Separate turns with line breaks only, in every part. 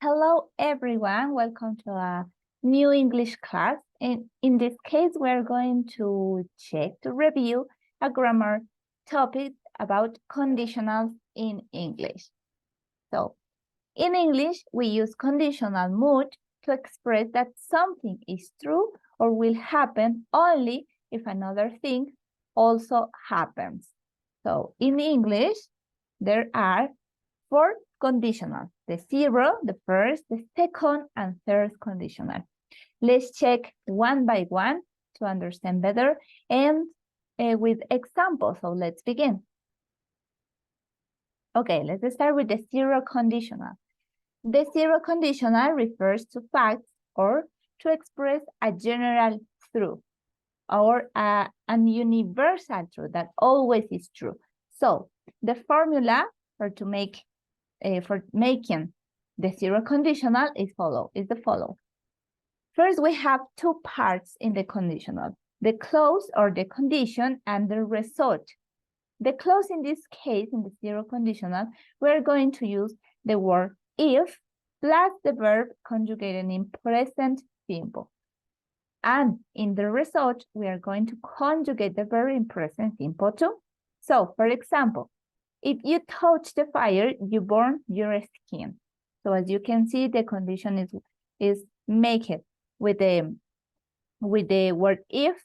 Hello, everyone. Welcome to a new English class. And in this case, we're going to review a grammar topic about conditionals in English. So, in English, we use conditional mood to express that something is true or will happen only if another thing also happens. So, in English, there are 4 conditionals: the 0, the first, the second, and third conditional. Let's check one by one to understand better and with examples. So let's begin. Okay, let's start with the 0 conditional. The 0 conditional refers to facts or to express a general truth or an universal truth that always is true. So the formula for making the 0 conditional is the following. First, we have 2 parts in the conditional: the clause or the condition and the result. The clause in this case, in the 0 conditional, we're going to use the word if plus the verb conjugated in present simple. And in the result, we are going to conjugate the verb in present simple too. So, for example, if you touch the fire, you burn your skin. So as you can see, the condition is make it with the word if,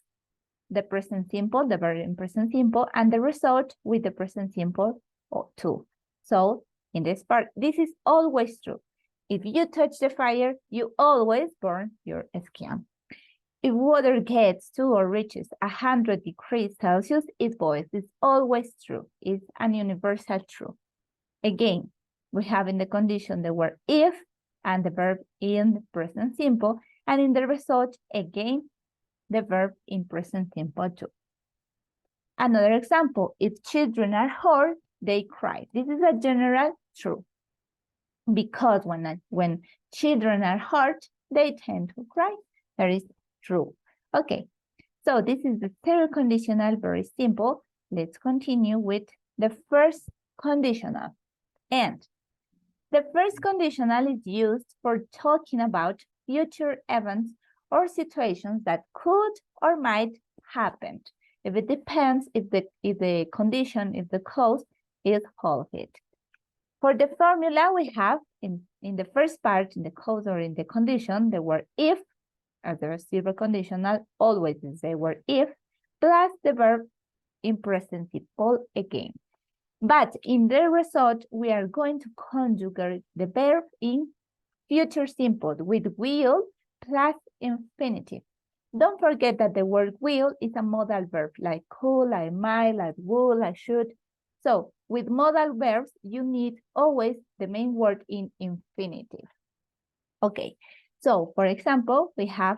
the present simple, the verb in present simple, and the result with the present simple too. So in this part, this is always true. If you touch the fire, you always burn your skin. If water gets to or reaches 100 degrees Celsius, it boils. It's always true. It's an universal truth. Again, we have in the condition the word if and the verb in the present simple, and in the result, again, the verb in present simple too. Another example, if children are hurt, they cry. This is a general truth, because when children are hurt, they tend to cry. That is true. Okay, so this is the 0 conditional, very simple. Let's continue with the first conditional. And the first conditional is used for talking about future events or situations that could or might happen. If it depends if the condition, if the clause is fulfilled. For the formula, we have in the first part, in the clause or in the condition, the word if, as the 0 conditional, always is the word if, plus the verb in present simple again. But in the result, we are going to conjugate the verb in future simple with will plus infinitive. Don't forget that the word will is a modal verb, like could, like might, like would, like should. So with modal verbs, you need always the main word in infinitive. Okay, so for example, we have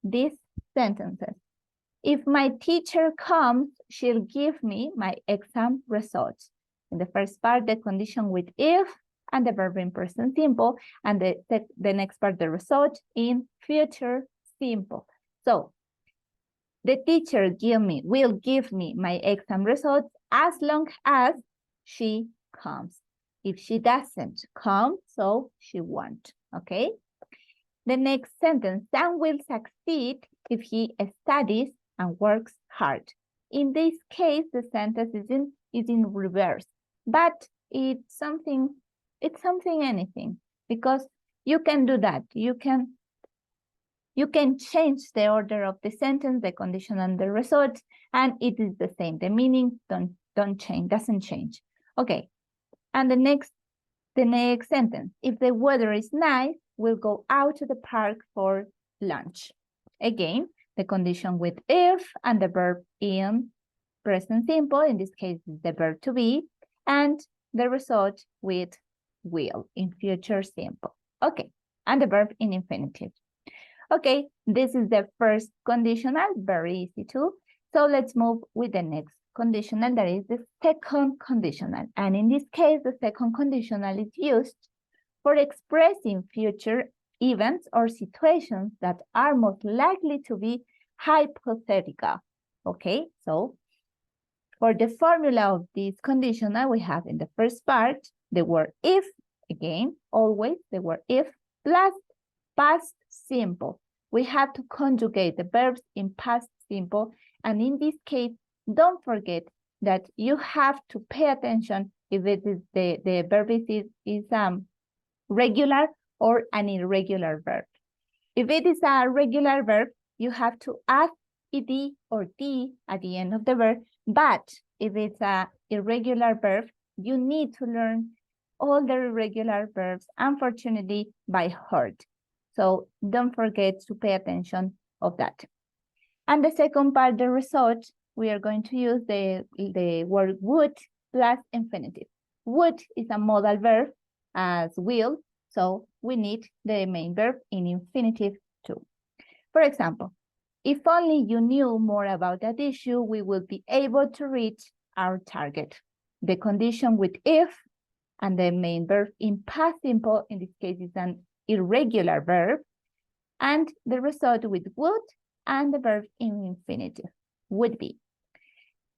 these sentences. If my teacher comes, she'll give me my exam results. In the first part, the condition with if and the verb in present simple, and the next part, the result in future simple. So the teacher will give me my exam results as long as she comes. If she doesn't come, so she won't, okay? The next sentence, Sam will succeed if he studies and works hard. In this case, the sentence is in reverse, but it's something anything, because you can do that. You can change the order of the sentence, the condition, and the result, and it is the same. The meaning doesn't change. Okay, and the next sentence, if the weather is nice, we'll go out to the park for lunch. Again, the condition with if and the verb in present simple, in this case, the verb to be, and the result with will in future simple. Okay, and the verb in infinitive. Okay, this is the first conditional, very easy too. So let's move with the next conditional, that is the second conditional. And in this case, the second conditional is used for expressing future events or situations that are most likely to be hypothetical. Okay, so for the formula of this conditional, we have in the first part, the word if, again, always the word if, plus past simple. We have to conjugate the verbs in past simple. And in this case, don't forget that you have to pay attention if it is the verb is regular or an irregular verb. If it is a regular verb, you have to add ed or d at the end of the verb. But if it's an irregular verb, you need to learn all the irregular verbs, unfortunately, by heart. So don't forget to pay attention of that. And the second part, the result, we are going to use the word would plus infinitive. Would is a modal verb as will, so we need the main verb in infinitive too. For example, if only you knew more about that issue, we will be able to reach our target. The condition with if and the main verb in past simple, in this case, is an irregular verb, and the result with would and the verb in infinitive would be.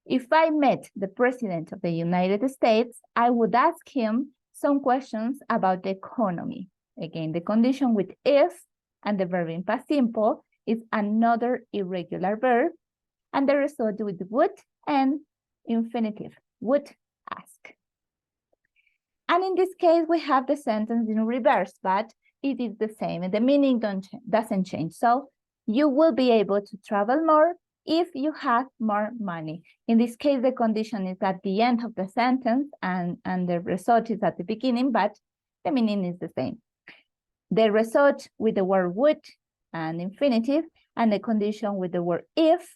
If I met the President of the United States, I would ask him some questions about the economy. Again, the condition with if and the verb in past simple is another irregular verb, and the result with would and infinitive, would ask. And in this case, we have the sentence in reverse, but it is the same, and the meaning doesn't change. So you will be able to travel more if you have more money. In this case, the condition is at the end of the sentence, and the result is at the beginning, but the meaning is the same. The result with the word would and infinitive, and the condition with the word if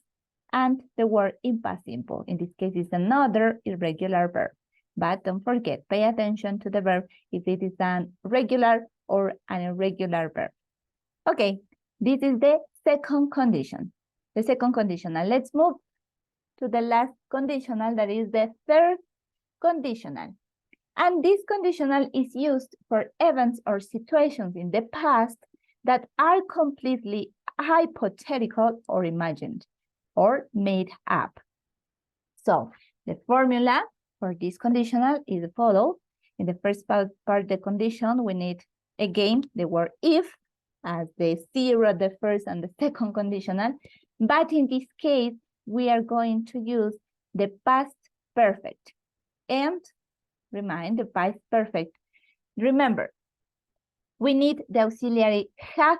and the word in past simple. In this case, is another irregular verb. But don't forget, pay attention to the verb if it is an regular or an irregular verb. Okay, this is the second condition. The second conditional. Let's move to the last conditional, that is the third conditional. And this conditional is used for events or situations in the past that are completely hypothetical or imagined or made up. So the formula for this conditional is the following. In the first part of the condition, we need, again, the word if as the zero, the first and the second conditional. But in this case, we are going to use the past perfect. And remind the past perfect. Remember, we need the auxiliary have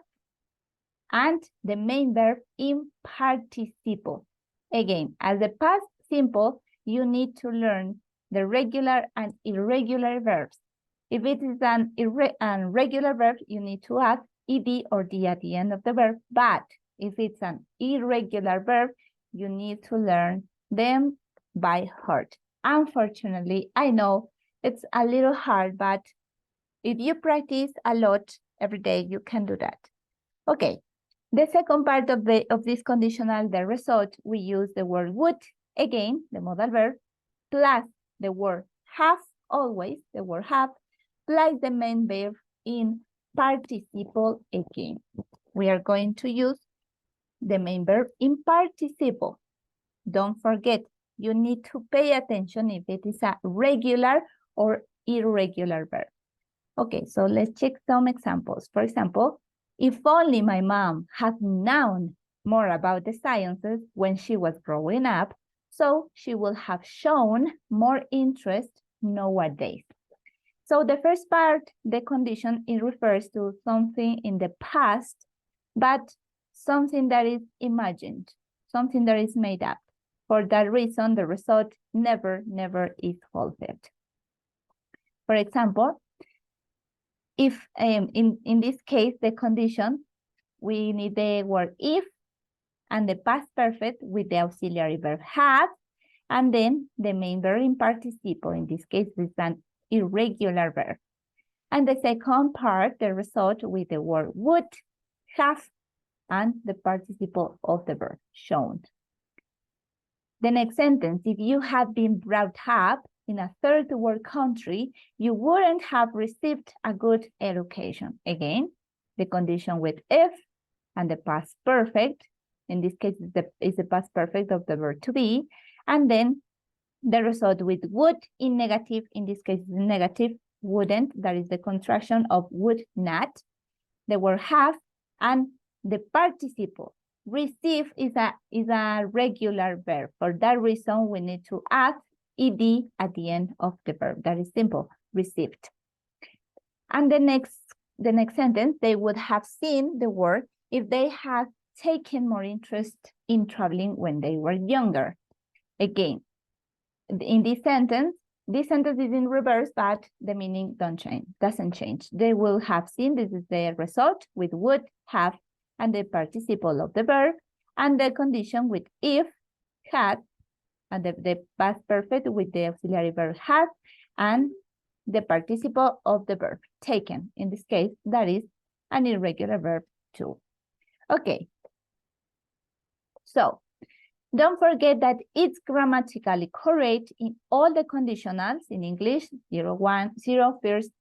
and the main verb in participle. Again, as the past simple, you need to learn the regular and irregular verbs. If it is an irregular verb, you need to add ed or d at the end of the verb. But if it's an irregular verb, you need to learn them by heart. Unfortunately, I know it's a little hard, but if you practice a lot every day, you can do that. Okay, the second part of this conditional, the result, we use the word would, again, the modal verb, plus the word have, always the word have, plus the main verb in participle again. We are going to use the main verb in participle. Don't forget, you need to pay attention if it is a regular or irregular verb. Okay, so let's check some examples. For example, if only my mom had known more about the sciences when she was growing up, so she will have shown more interest nowadays. So the first part, the condition, it refers to something in the past, but something that is imagined, something that is made up. For that reason, the result never is fulfilled. For example, if in this case, the condition, we need the word if and the past perfect with the auxiliary verb have, and then the main verb in participle. In this case, is an irregular verb. And the second part, the result with the word would, have, and the participle of the verb shown. The next sentence, if you had been brought up in a third world country, you wouldn't have received a good education. Again, the condition with if and the past perfect. In this case, is the past perfect of the verb to be. And then the result with would in negative. In this case, negative, wouldn't. That is the contraction of would not. the word have, and the participle. Receive is a regular verb. For that reason, we need to add ed at the end of the verb. That is simple, received. And the next sentence, they would have seen the word if they had taken more interest in traveling when they were younger. Again, in this sentence is in reverse, but the meaning doesn't change. They will have seen, this is the result with would, have, and the participle of the verb, and the condition with if, had, and the past perfect with the auxiliary verb had, and the participle of the verb taken. In this case, that is an irregular verb too. Okay. So don't forget that it's grammatically correct in all the conditionals in English, 0, 1, 0, first,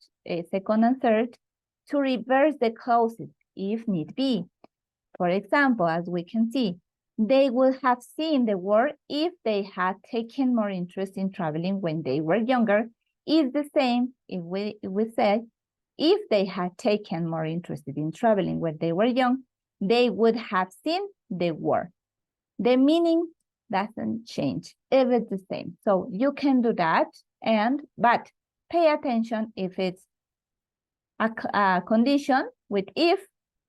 second, and third, to reverse the clauses if need be. For example, as we can see, they would have seen the word if they had taken more interest in traveling when they were younger. Is the same if we said, if they had taken more interest in traveling when they were young, they would have seen the word. The meaning doesn't change, if it's the same. So you can do that, but pay attention if it's a condition with if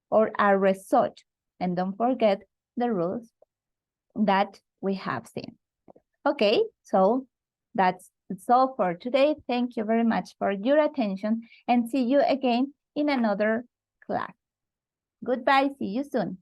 or a result. And don't forget the rules that we have seen. Okay, so that's all for today. Thank you very much for your attention and see you again in another class. Goodbye, see you soon.